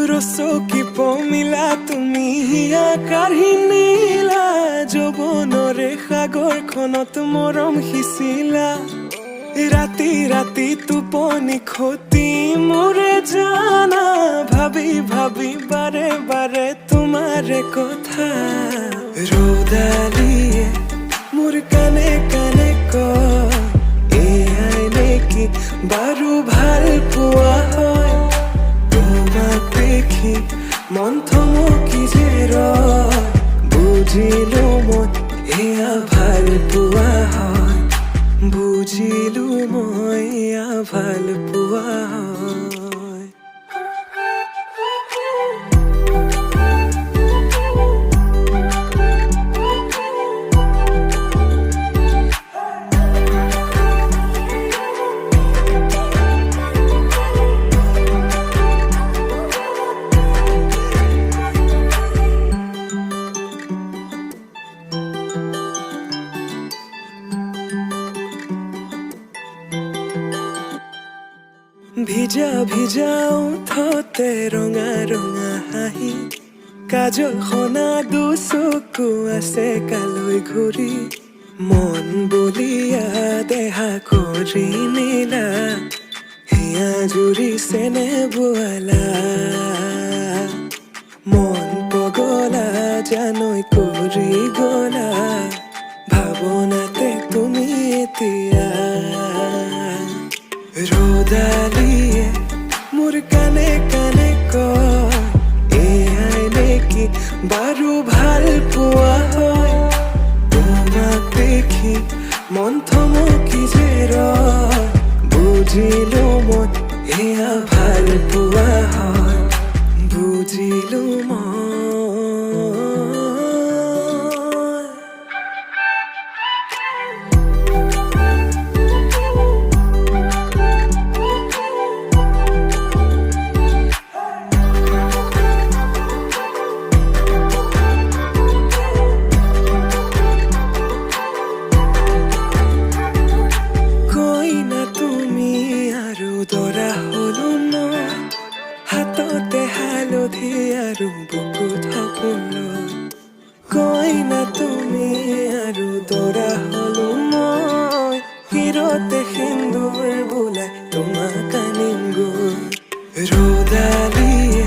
ৰচো কি পমিলা তুমি আকাশী নীলা যৌৱনৰে সাগৰখনত মৰম সিঁচিলা ৰাতি ৰাতি টোপনি খতি মোৰে জানা ভাবি ভাবি বাৰে বাৰে তোমাৰে কথা ৰ'দালিয়ে মোৰ কানে কানে কয় এয়াই নেকি বাৰু ভাল পোৱা হয় দেখি মন থমকি যে ৰয় বুজিলো মই এয়া ভাল পোৱা হয় বুজিলো মই এয়া ভাল পোৱা হয় ভিজা ভিজা উঠতে ৰঙা ৰঙা হাঁহি কাজল সনা দুচকু আছে কালৈ ঘূৰি মন বলিয়া দেহা কৰি নীলা হিয়া জুৰিছেনে বোৱালা মন পগলা জানৈ কৰি গলা ভাৱনাতে তুমি এতিয়া ৰ'দালিয়ে মোৰ কানে কানে কয় এয়াই নেকি বাৰু ভাল পোৱা হয় তোমাক দেখি মন থমকি যে ৰয় বুজিলো মই এয়া ভাল পোৱা হয় বুজিলো মই দৰা হলো মই হাততে হালধি আৰু বুকুত সপোন কইনা তুমি আৰু দৰা হলো মই হিৰতে সিন্দুৰ বোলাই তোমাক আনিম গৈ ৰ'দালিয়ে